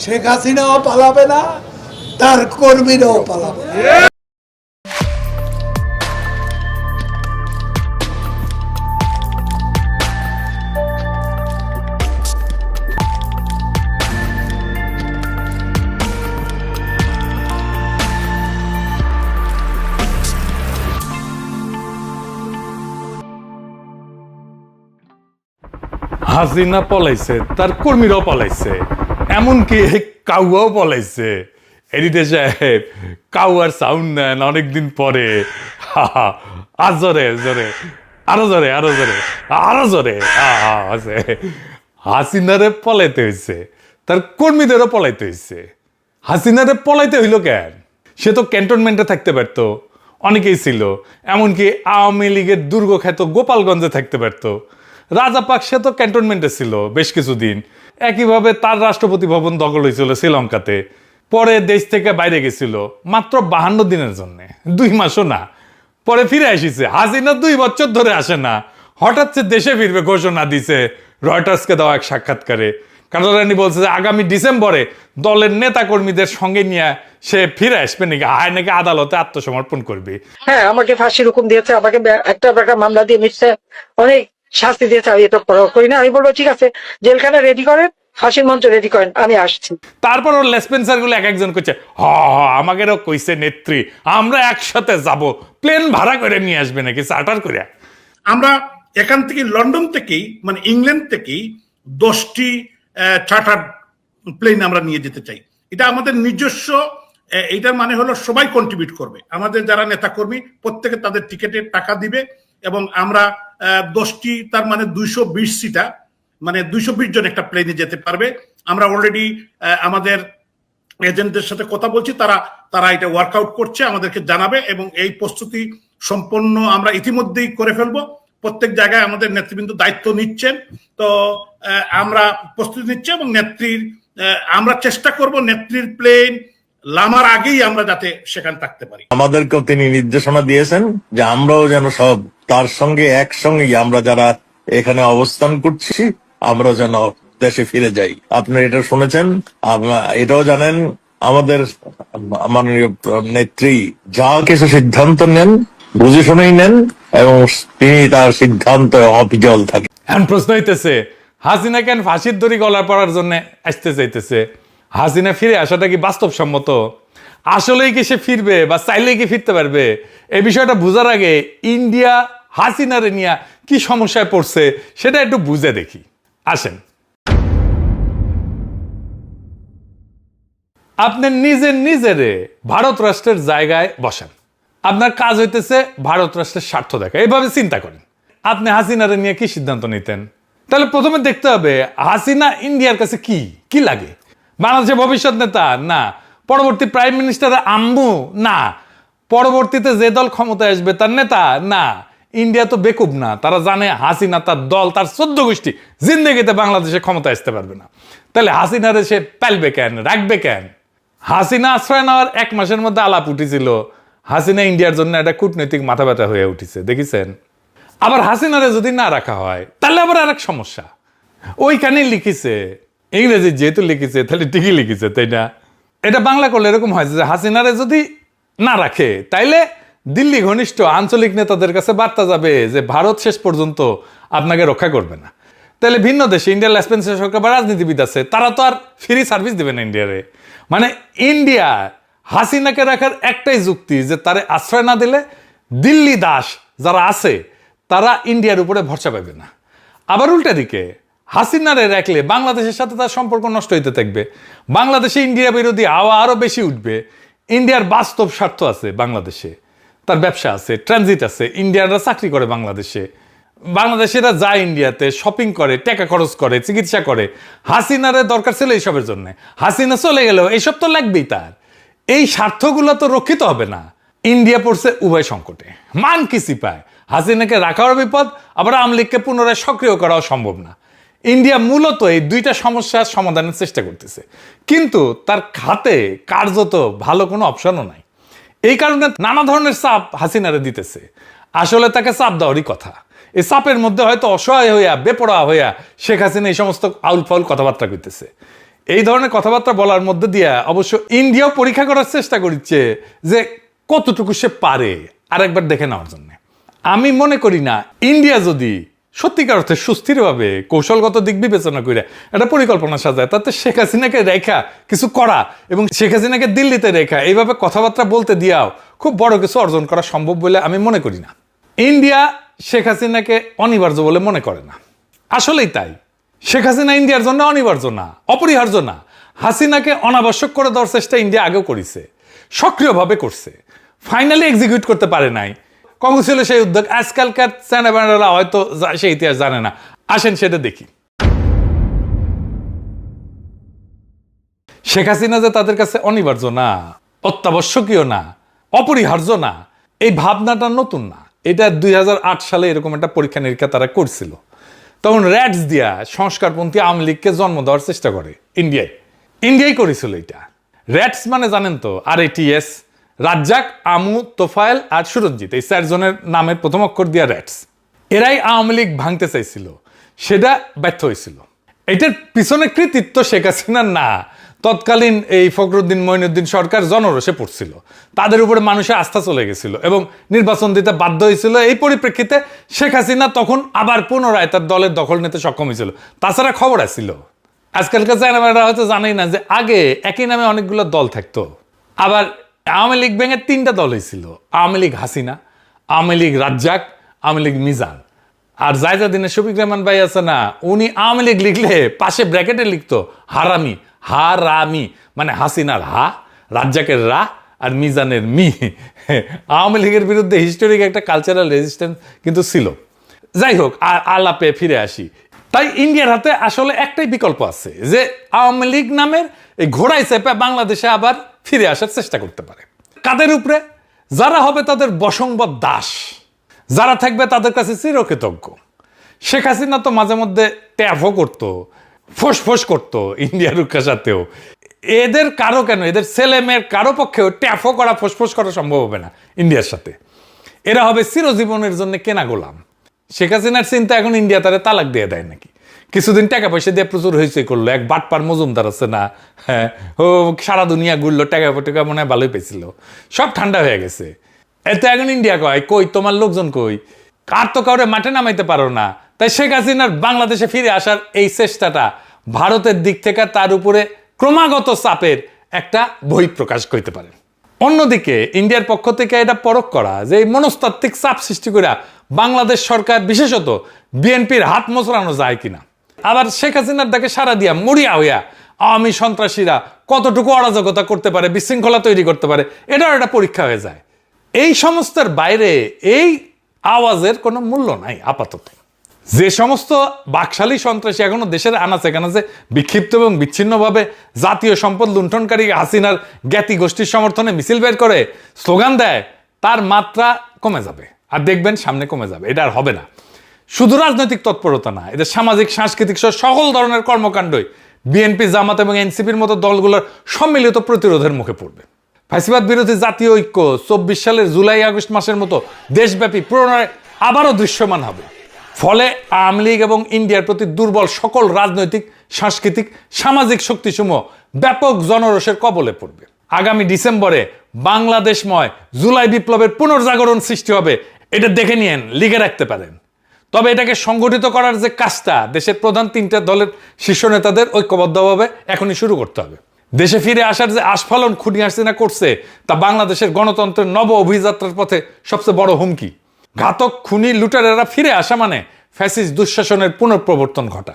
শেখ হাসিনাও পালাবে না, তার কর্মীরাও পালাবে না। হাসিনা পলাইছে, তার কর্মীরাও পলাইছে, এমনকি কাউয়াও পলাইছে। এডিটর সাহেব, কাউয়ার সাউন্ড নেন অনেকদিন পরে। আর জোরে জোরে, আরো জোরে, আরো জোরে, আরো জোরে। হাসিনারে পলাইতে হয়েছে, তার কর্মীদেরও পলাইতে হয়েছে। হাসিনারে পলাইতে হইল কেন? সে তো ক্যান্টনমেন্টে থাকতে পারতো, অনেকেই ছিল। এমনকি আওয়ামী লীগের দুর্গখ্যাত গোপালগঞ্জে থাকতে পারতো। রাজাপাক সে তো ক্যান্টনমেন্টে ছিল বেশ কিছুদিন। একইভাবে তার রাষ্ট্রপতি ভবন দখল হয়েছিল শ্রীলঙ্কাতে। পরে দেশ থেকে বাইরে গেছিল মাত্র 52 দিনের জন্য, 2 মাসও না। পরে ফিরে আসিছে। হাসিনা 2 বছর ধরে আসে না, হঠাৎ সে দেশে ফিরবে ঘোষণা দিছে রয়টার্সকে দেওয়া এক সাক্ষাৎকারে। কাটারানি বলছে যে আগামী ডিসেম্বরে দলের নেতা কর্মীদের সঙ্গে নিয়ে সে ফিরে আসবে নাকি, আয় নাকি আদালতে আত্মসমর্পণ করবে। হ্যাঁ, আমাকে ফাঁসির হুকুম দিয়েছে, আমাকে একটা মামলা দিয়ে মিটছে, অনেক শাস্তি দিয়েছে। আমি এটা করি না। আমি বলবো ঠিক আছে, জেলখানা রেডি করেন, ফাঁসির মঞ্চ রেডি করেন, আমি আসছি। তারপর ওর লেসপেন্সার গুলো এক একজন করছে, আমাকেও কইছে নেত্রী আমরা একসাথে যাব, প্লেন ভাড়া করে নিয়ে আসবে নাকি, চার্টার করে। আমরা এখান থেকে লন্ডন থেকেই মানে ইংল্যান্ড থেকেই 10টি চার্টার প্লেন আমরা নিয়ে যেতে চাই। এটা আমাদের নিজস্ব, এটার মানে হলো সবাই কন্ট্রিবিউট করবে। আমাদের যারা নেতাকর্মী প্রত্যেকে তাদের টিকেটের টাকা দিবে এবং আমরা 10টি, তার মানে 220 সিটা, মানে 220 জন একটা প্লেনে যেতে পারবে। আমরা অলরেডি আমাদের এজেন্টদের সাথে কথা বলছি, তারা এটা ওয়ার্কআউট করছে, আমাদেরকে জানাবে এবং এই প্রস্তুতি সম্পন্ন আমরা ইতিমধ্যেই করে ফেলবো। প্রত্যেক জায়গায় আমাদের নেতৃবৃন্দ দায়িত্ব নিচ্ছেন। তো আমরা প্রস্তুতি নিচ্ছি এবং নেত্রীর আমরা চেষ্টা করব নেত্রীর প্লেন লামার আগেই আমরা যাতে সেখানে থাকতে পারি। আমাদেরকেও তিনি নির্দেশনা দিয়েছেন যে আমরাও যেন সব তার সঙ্গে একসঙ্গে আমরা যারা এখানে অবস্থান করছি আমরা যেন দেশে ফিরে যাই। আপনি এটা শুনেছেন, এটাও জানেন আমাদের মাননীয় নেত্রী যা কিছু সিদ্ধান্ত নেন বুঝে শুনেই নেন এবং তিনি তার সিদ্ধান্ত অবিচল থাকেন। এখন প্রশ্ন হইতেছে, হাসিনা কেন ফাঁসির দড়ি গলা পড়ার জন্য আসতে চাইতেছে? হাসিনা ফিরে আসাটা কি বাস্তবসম্মত? আসলেই কি সে ফিরবে বা চাইলেই কি ফিরতে পারবে? এই বিষয়টা বুঝার আগে ইন্ডিয়া হাসিনারে নিয়ে কি সমস্যায় পড়ছে সেটা একটু বুঝে দেখি। আসেন, আপনি নিজেরে ভারত রাষ্ট্রের জায়গায় বসান। আপনার কাজ হইতেছে ভারত রাষ্ট্রের স্বার্থ দেখা। এইভাবে চিন্তা করেন, আপনি হাসিনারে নিয়ে কি সিদ্ধান্ত নিতেন? তাহলে প্রথমে দেখতে হবে হাসিনা ইন্ডিয়ার কাছে কি কি লাগে। বাংলাদেশের ভবিষ্যৎ নেতা না, পরবর্তী প্রাইম মিনিস্টার আম্মু না, পরবর্তীতে যে দল ক্ষমতায় আসবে তার নেতা না। ইন্ডিয়া তো বেকুব না, তারা জানে হাসিনা তার দল তার 14 গোষ্ঠী জিন্দেগিতে বাংলাদেশে ক্ষমতা আসতে পারবে না। তাহলে হাসিনারে সে পালবে কেন, রাখবে কেন? হাসিনা আশ্রয় নেওয়ার 1 মাসের মধ্যে আলাপ উঠেছিল হাসিনা ইন্ডিয়ার জন্য একটা কূটনৈতিক মাথা ব্যথা হয়ে উঠেছে, দেখেছেন? আবার হাসিনারে যদি না রাখা হয় তাহলে আবার আরেক সমস্যা। ওইখানেই লিখেছে, ইংরেজি যেহেতু লিখেছে তাহলে ঠিকই লিখেছে, তাই না? এটা বাংলা করলে এরকম হয় যে হাসিনারে যদি না রাখে তাইলে দিল্লি ঘনিষ্ঠ আঞ্চলিক নেতাদের কাছে বার্তা যাবে যে ভারত শেষ পর্যন্ত আপনাকে রক্ষা করবে না। তাহলে ভিন্ন দেশে ইন্ডিয়ার লেসপেন্সার সরকার বা রাজনীতিবিদ আছে, তারা তো আর ফ্রি সার্ভিস দেবে না ইন্ডিয়ারে। মানে ইন্ডিয়া হাসিনাকে রাখার একটাই যুক্তি যে তারে আশ্রয় না দিলে দিল্লি দাস যারা আছে তারা ইন্ডিয়ার উপরে ভরসা পাবে না। আবার উল্টা দিকে হাসিনারে রাখলে বাংলাদেশের সাথে তার সম্পর্ক নষ্ট হইতে থাকবে, বাংলাদেশে ইন্ডিয়া বিরোধী হাওয়া আরো বেশি উঠবে। ইন্ডিয়ার বাস্তব স্বার্থ আছে বাংলাদেশে, তার ব্যবসা আছে, ট্রানজিট আছে, ইন্ডিয়ানরা চাকরি করে বাংলাদেশে, বাংলাদেশিরা যায় ইন্ডিয়াতে, শপিং করে, টাকা খরচ করে, চিকিৎসা করে। হাসিনারে দরকার ছিল এইসবের জন্য। হাসিনা চলে গেলেও এইসব তো লাগবেই তার। এই স্বার্থগুলো তো রক্ষিত হবে না। ইন্ডিয়া পড়ছে উভয় সংকটে, মান কিসি পায়। হাসিনাকে রাখাও বিপদ, আবার আওয়ামী লীগকে পুনরায় সক্রিয় করাও সম্ভব না। ইন্ডিয়া মূলত এই 2টা সমস্যার সমাধানের চেষ্টা করতেছে, কিন্তু তার হাতে কার্যত ভালো কোনো অপশনও নাই। এই কারণে নানা ধরনের চাপ হাসিনারে দিতেছে। আসলে তাকে চাপ দেওয়ারই কথা। এই চাপের মধ্যে হয়তো অসহায় হইয়া বেপরোয়া হইয়া শেখ হাসিনা এই সমস্ত আউল ফাউল কথাবার্তা কইতেছে। এই ধরনের কথাবার্তা বলার মধ্যে দিয়ে অবশ্য ইন্ডিয়াও পরীক্ষা করার চেষ্টা করছে যে কতটুকু সে পারে আরেকবার দেখে নেওয়ার জন্য। আমি মনে করি না ইন্ডিয়া যদি সত্যিকার অর্থে সুস্থিরভাবে কৌশলগত দিক বিবেচনা করে একটা পরিকল্পনা সাজায়, তাতে শেখ হাসিনাকে রেখা কিছু করা এবং শেখ হাসিনাকে দিল্লিতে রেখা এইভাবে কথাবার্তা বলতে দিয়াও খুব বড় কিছু অর্জন করা সম্ভব বলে আমি মনে করি না। ইন্ডিয়া শেখ হাসিনাকে অনিবার্য বলে মনে করে না, আসলেই তাই। শেখ হাসিনা ইন্ডিয়ার জন্য অনিবার্য না, অপরিহার্য না। হাসিনাকে অনাবশ্যক করে দেওয়ার চেষ্টা ইন্ডিয়া আগেও করেছে, সক্রিয়ভাবে করছে, ফাইনালি এক্সিকিউট করতে পারে নাই। কংগ্রেস ছিল সেই উদ্যোগ, আজকালকার চ্যানেলরা হয়তো সেই ইতিহাস জানে না। আসেন সেটা দেখি। শেখ হাসিনা যে তাদের কাছে অনিবার্য না, অত্যাবশ্যকীয় না, অপরিহার্য না, এই ভাবনাটা নতুন না। এটা 2008 সালে এরকম একটা পরীক্ষা নিরীক্ষা তারা করছিল। তখন র্যাটস দিয়া সংস্কারপন্থী আওয়ামী লীগকে জন্ম দেওয়ার চেষ্টা করে ইন্ডিয়াই করেছিল এটা। র্যাটস মানে জানেন তো, RATS, রাজ্জাক, আমু, তোফায়েল আর সুরঞ্জিত, এই 4 জনের নামের প্রথম অক্ষর দিয়া র্যাটস। এরাই আওয়ামী লীগ ভাঙতে চাইছিল, সেটা ব্যর্থ হয়েছিল। এটার পিছনে কৃতিত্ব শেখ হাসিনার না, তৎকালীন এই ফখরুদ্দিন মঈনুদ্দিন সরকার জনরোষে পড়ছিল, তাদের উপরে মানুষের আস্থা চলে গেছিল এবং নির্বাচন দিতে বাধ্য হয়েছিল। এই পরিপ্রেক্ষিতে শেখ হাসিনা তখন আবার পুনরায় তার দলের দখল নিতে সক্ষম হয়েছিল। তাছাড়া খবর আসছিল, আজকালকার চ্যানেলরা হয়তো জানেই না যে আগে একই নামে অনেকগুলো দল থাকতো। আবার আওয়ামী লীগ ভেঙে 3টা দল হয়েছিল, আওয়ামী লীগ হাসিনা, আওয়ামী লীগ রাজ্জাক, আওয়ামী লীগ মিজান। আর জায়জাদিনের শফিক রহমান ভাই আছে না, উনি আওয়ামী লীগ লিখলে পাশে ব্র্যাকেটে লিখতো হারামি, হারামি মানে হাসিনার হা, রাজ্জাকের রা আর মিজানের মি। আওয়ামী লীগের বিরুদ্ধে হিস্টোরিক একটা কালচারাল রেজিস্ট্যান্স কিন্তু ছিল। যাই হোক, আলাপে ফিরে আসি। তাই ইন্ডিয়ার হাতে আসলে একটাই বিকল্প আছে, যে আওয়ামী লীগ নামের এই ঘোড়ায় চেপে বাংলাদেশে আবার ফিরে আসার চেষ্টা করতে পারে। কাদের উপরে? যারা হবে তাদের বশংবদ দাস, যারা থাকবে তাদের কাছে চিরকৃতজ্ঞ। শেখ হাসিনা তো মাঝে মধ্যে ট্যাফও করতো, ফোঁস করতো ইন্ডিয়ার সাথেও। এদের কারো কেন, এদের ছেলে মেয়ের কারো পক্ষেও ট্যাফও করা, ফোঁস করা সম্ভব হবে না ইন্ডিয়ার সাথে। এরা হবে চিরজীবনের জন্য কেনা গোলাম। শেখ হাসিনার চিন্তা এখন ইন্ডিয়া তারা তালাক দিয়ে দেয় নাকি। কিছুদিন টাকা পয়সা দিয়ে প্রচুর হয়েছে করলো, এক বাটপার মজুমদার আছে না, হ্যাঁ, ও সারা দুনিয়া ঘুরলো, টাকা পয়সা মনে হয় ভালোই পেয়েছিল, সব ঠান্ডা হয়ে গেছে। এতে এখন ইন্ডিয়া কয় কই তোমার লোকজন কই, আর তো কাউরে মাঠে নামাইতে পারো না। তাই শেখ হাসিনার বাংলাদেশে ফিরে আসার এই চেষ্টাটা ভারতের দিক থেকে তার উপরে ক্রমাগত চাপের একটা বহিঃপ্রকাশ করতে পারে। অন্যদিকে ইন্ডিয়ার পক্ষ থেকে এটা পরখ করা যে এই মনস্তাত্ত্বিক চাপ সৃষ্টি করে বাংলাদেশ সরকার বিশেষত বিএনপির হাত মোচড়ানো যায় কিনা। আবার শেখ হাসিনার ডাকে সারা দিয়া মরিয়া হইয়া আওয়ামী সন্ত্রাসীরা কতটুকু অরাজকতা করতে পারে, বিশৃঙ্খলা তৈরি করতে পারে, এটাও একটা পরীক্ষা হয়ে যায়। এই সমস্তের বাইরে এই আওয়াজের কোনো মূল্য নাই আপাতত। যে সমস্ত বাকশালী সন্ত্রাসী এখনো দেশের আনাচে কানাচে বিক্ষিপ্ত এবং বিচ্ছিন্নভাবে জাতীয় সম্পদ লুণ্ঠনকারী হাসিনার জ্ঞাতি গোষ্ঠীর সমর্থনে মিছিল বের করে স্লোগান দেয়, তার মাত্রা কমে যাবে। আর দেখবেন সামনে কমে যাবে, এটা আর হবে না। শুধু রাজনৈতিক তৎপরতা না, এদের সামাজিক সাংস্কৃতিক সহ সকল ধরনের কর্মকাণ্ডই বিএনপি, জামাত এবং এনসিপির মতো দলগুলোর সম্মিলিত প্রতিরোধের মুখে পড়বে। ফ্যাসিবাদ বিরোধী জাতীয় ঐক্য 24 সালের জুলাই আগস্ট মাসের মতো দেশব্যাপী পুনরায় আবারও দৃশ্যমান হবে। ফলে আওয়ামী লীগ এবং ইন্ডিয়ার প্রতি দুর্বল সকল রাজনৈতিক, সাংস্কৃতিক, সামাজিক শক্তিসমূহ ব্যাপক জনরোষের কবলে পড়বে। আগামী ডিসেম্বরে বাংলাদেশময় জুলাই বিপ্লবের পুনর্জাগরণ সৃষ্টি হবে, এটা দেখে নিয়েন, লিখে রাখতে পারেন। তবে এটাকে সংগঠিত করার যে কাজটা দেশের প্রধান 3টে দলের শীর্ষ নেতাদের ঐক্যবদ্ধভাবে এখনই শুরু করতে হবে। দেশে ফিরে আসার যে আস্ফালন খুনি হাসিনা করছে, তা বাংলাদেশের গণতন্ত্রের নব অভিযাত্রার পথে সবচেয়ে বড় হুমকি। ঘাতক খুনি লুটারেরা ফিরে আসা মানে ফ্যাসিস্ট দুঃশাসনের পুনঃপ্রবর্তন ঘটা।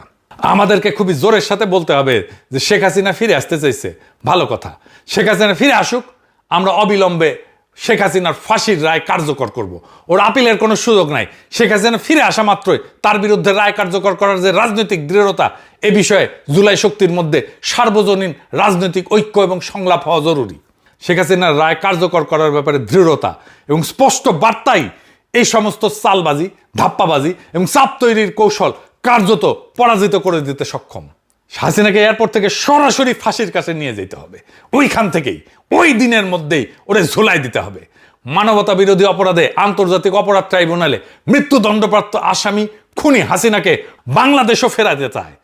আমাদেরকে খুবই জোরের সাথে বলতে হবে যে শেখ হাসিনা ফিরে আসতে চাইছে, ভালো কথা, শেখ হাসিনা ফিরে আসুক, আমরা অবিলম্বে শেখ হাসিনার ফাঁসির রায় কার্যকর করব। ওর আপিলের কোনো সুযোগ নাই। শেখ হাসিনা ফিরে আসা মাত্রই তার বিরুদ্ধে রায় কার্যকর করার যে রাজনৈতিক দৃঢ়তা, এ বিষয়ে জুলাই শক্তির মধ্যে সার্বজনীন রাজনৈতিক ঐক্য এবং সংলাপ হওয়া জরুরি। শেখ হাসিনার রায় কার্যকর করার ব্যাপারে দৃঢ়তা এবং স্পষ্ট বার্তাই এই সমস্ত চালবাজি, ধাপ্পাবাজি এবং চাপ তৈরির কৌশল কার্যত পরাজিত করে দিতে সক্ষম। হাসিনাকে এয়ারপোর্ট থেকে সরাসরি ফাঁসির কাছে নিয়ে যেতে হবে, ওইখান থেকেই ওই দিনের মধ্যেই ওরে ঝুলাই দিতে হবে। মানবতা বিরোধী অপরাধে আন্তর্জাতিক অপরাধ ট্রাইব্যুনালে মৃত্যুদণ্ডপ্রাপ্ত আসামি খুনি হাসিনাকে বাংলাদেশও ফেরাতে চায়।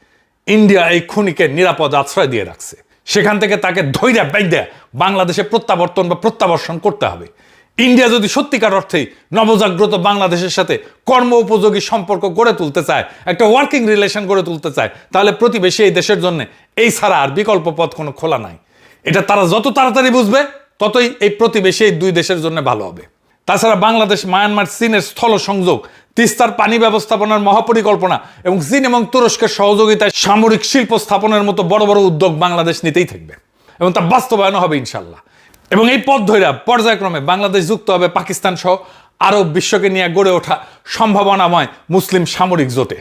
ইন্ডিয়া এই খুনিকে নিরাপদ আশ্রয় দিয়ে রাখছে। সেখান থেকে তাকে ধৈর্য বাইদ্যা বাংলাদেশে প্রত্যাবর্তন বা প্রত্যাবর্ষণ করতে হবে। ইন্ডিয়া যদি সত্যিকার অর্থেই নবজাগ্রত বাংলাদেশের সাথে কর্ম উপযোগী সম্পর্ক গড়ে তুলতে চায়, একটা ওয়ার্কিং রিলেশন গড়ে তুলতে চায়, তাহলে প্রতিবেশী এই দেশের জন্য এই ছাড়া আর বিকল্প পথ কোনো খোলা নাই। এটা তারা যত তাড়াতাড়ি বুঝবে ততই এই প্রতিবেশী এই দুই দেশের জন্য ভালো হবে। তাছাড়া বাংলাদেশ, মায়ানমার, চীনের স্থল সংযোগ, তিস্তার পানি ব্যবস্থাপনার মহাপরিকল্পনা এবং চীন এবং তুরস্কের সহযোগিতায় সামরিক শিল্প স্থাপনের মতো বড় বড় উদ্যোগ বাংলাদেশ নিতেই থাকবে এবং তা বাস্তবায়ন হবে ইনশাল্লাহ। এবং এই পথ ধরে পর্যায়ক্রমে বাংলাদেশ যুক্ত হবে পাকিস্তান সহ আরব বিশ্বকে নিয়ে গড়ে ওঠা সম্ভাবনাময় মুসলিম সামরিক জোটে।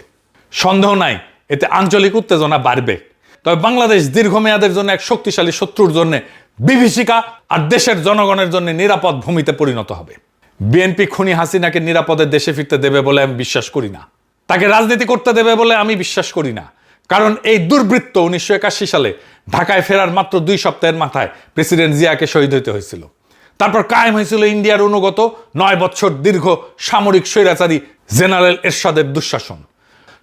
সন্দেহ নাই এতে আঞ্চলিক উত্তেজনা বাড়বে। তবে বাংলাদেশ দীর্ঘমেয়াদের জন্য এক শক্তিশালী শত্রুর জন্য বিভীষিকা আর দেশের জনগণের জন্য নিরাপদ ভূমিতে পরিণত হবে। বিএনপি খুনি হাসিনাকে নিরাপদে দেশে ফিরতে দেবে বলে আমি বিশ্বাস করি না। তাকে রাজনীতি করতে দেবে বলে আমি বিশ্বাস করি না। কারণ এই দুর্বৃত্ত 1981 সালে ঢাকায় ফেরার মাত্র 2 সপ্তাহের মাথায় প্রেসিডেন্ট জিয়াকে শহীদ হতে হয়েছিল। তারপর কায়েম হয়েছিল ইন্ডিয়ার অনুগত 9 বছর দীর্ঘ সামরিক স্বৈরাচারী জেনারেল এরশাদের দুঃশাসন।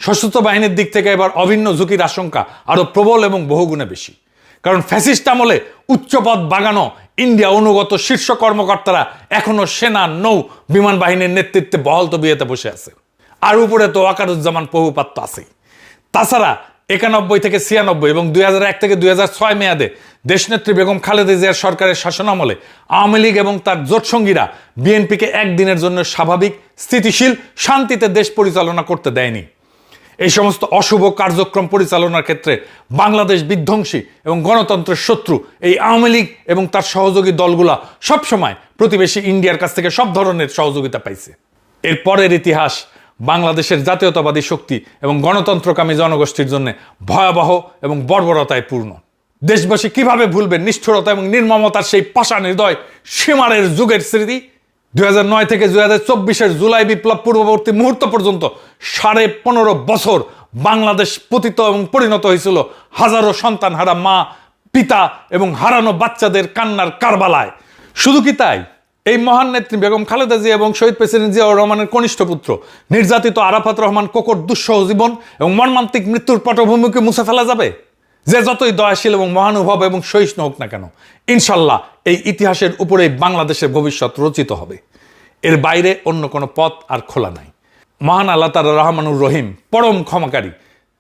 সশস্ত্র বাহিনীর দিক থেকে এবার অভিন্ন ঝুঁকির আশঙ্কা আরো প্রবল এবং বহুগুণে বেশি। কারণ ফ্যাসিস্ট আমলে উচ্চপদ বাগানো ইন্ডিয়া অনুগত শীর্ষ কর্মকর্তারা এখনো সেনা, নৌ, বিমান বাহিনীর নেতৃত্বে বহাল তবিয়তে বসে আছে। আর উপরে তো ওয়াকারুজ্জামান প্রভুপাত্র আছেই। তাছাড়া 91 থেকে 96 এবং 2001 থেকে 2006 মেয়াদে দেশনেত্রী বেগম খালেদা জিয়ার সরকারের শাসনামলে আওয়ামী লীগ এবং তার জোটসঙ্গীরা বিএনপিকে একদিনের জন্য স্বাভাবিক, স্থিতিশীল, শান্তিতে দেশ পরিচালনা করতে দেয়নি। এই সমস্ত অশুভ কার্যক্রম পরিচালনার ক্ষেত্রে বাংলাদেশ বিধ্বংসী এবং গণতন্ত্রের শত্রু এই আওয়ামী লীগ এবং তার সহযোগী দলগুলা সবসময় প্রতিবেশী ইন্ডিয়ার কাছ থেকে সব ধরনের সহযোগিতা পাইছে। এর পরের ইতিহাস বাংলাদেশের জাতীয়তাবাদী শক্তি এবং গণতন্ত্রকামী জনগোষ্ঠীর জন্য ভয়াবহ এবং বর্বরতায় পূর্ণ। দেশবাসী কিভাবে ভুলবে নিষ্ঠুরতা এবং নির্মমতার সেই পাষাণ হৃদয় সীমারের যুগের স্মৃতি? 2009 থেকে 2024 জুলাই বিপ্লব পূর্ববর্তী মুহূর্ত পর্যন্ত 15.5 বছর বাংলাদেশ পতিত এবং পরিণত হয়েছিল হাজারো সন্তানহারা মা, পিতা এবং হারানো বাচ্চাদের কান্নার কারবালায়। শুধু কি তাই, এই মহান নেত্রী বেগম খালেদা জিয়া এবং শহীদ প্রেসিডেন্ট জিয়াউর রহমানের কনিষ্ঠ পুত্র নির্যাতিত আরাফাত রহমান কোকর দুঃসহ জীবন এবং মর্মান্তিক মৃত্যুর পটভূমিকে মুছে ফেলা যাবে? যে যতই দয়াশীল এবং মহানুভব এবং সহিষ্ণু হোক না কেন, ইনশাল্লাহ এই ইতিহাসের উপরেই বাংলাদেশের ভবিষ্যৎ রচিত হবে। এর বাইরে অন্য কোনো পথ আর খোলা নাই। মহান আল্লাহ তাআলা রহমানুর রহিম, পরম ক্ষমাকারী,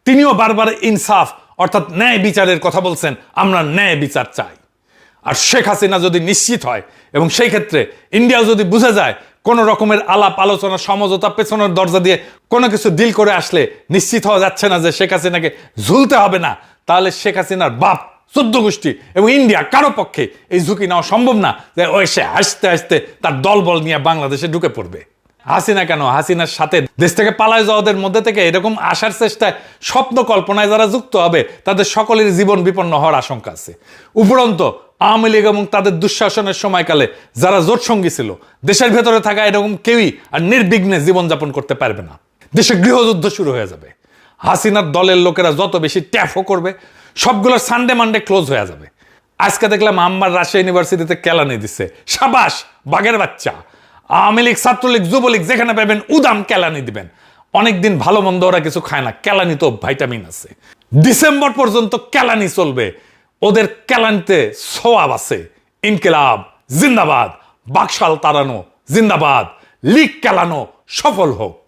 তিনিও বারবার ইনসাফ অর্থাৎ ন্যায় বিচারের কথা বলছেন। আমরা ন্যায় বিচার চাই। আর শেখ হাসিনা যদি নিশ্চিত হয় এবং সেই ক্ষেত্রে ইন্ডিয়া যদি বুঝে যায় কোন রকমের আলাপ আলোচনা, সমঝোতা, পেছনের দরজা দিয়ে কোনো কিছু ডিল করে আসলে নিশ্চিত হওয়া যাচ্ছে না যে শেখ হাসিনাকে ঝুলতে হবে না, তাহলে শেখ হাসিনার বাপ, 14 গোষ্ঠী এবং ইন্ডিয়া কারো পক্ষে এই ঝুঁকি নেওয়া সম্ভব না যে ওই সে হাসতে হাসতে তার দলবল নিয়ে বাংলাদেশে ঢুকে পড়বে। হাসিনা কেন, হাসিনার সাথে দেশ থেকে পালায় যাওয়াদের মধ্যে থেকে এরকম আসার চেষ্টায়, স্বপ্ন কল্পনায় যারা যুক্ত হবে তাদের সকলের জীবন বিপন্ন হওয়ার আশঙ্কা আছে। উপরন্ত আওয়ামী লীগ এবং তাদের দুঃশাসনের সময়কালে যারা জোটসঙ্গী ছিল, দেশের ভেতরে থাকা এরকম কেউই আর নির্বিঘ্নে জীবনযাপন করতে পারবে না। দেশে গৃহযুদ্ধ শুরু হয়ে যাবে। হাসিনার দলের লোকেরা যত বেশি ট্যাফও করবে, সবগুলোর সানডে মানডে ক্লোজ হয়ে যাবে। আজকে দেখলাম আম্মার রাজশাহী ইউনিভার্সিটিতে কেলানি দিচ্ছে। সাবাস, বাঘের বাচ্চা। আওয়ামী লীগ, ছাত্রলীগ, যুবলীগ যেখানে পাবেন উদাম কেলানি দিবেন। অনেকদিন ভালো মন্দ ওরা কিছু খায় না, কেলানি তো ভাইটামিন আছে। ডিসেম্বর পর্যন্ত কেলানি চলবে। ওদের কেলানিতে সোয়াব আছে। ইনকিলাব জিন্দাবাদ, বাকশাল তাড়ানো জিন্দাবাদ, লীগ কেলানো সফল হোক।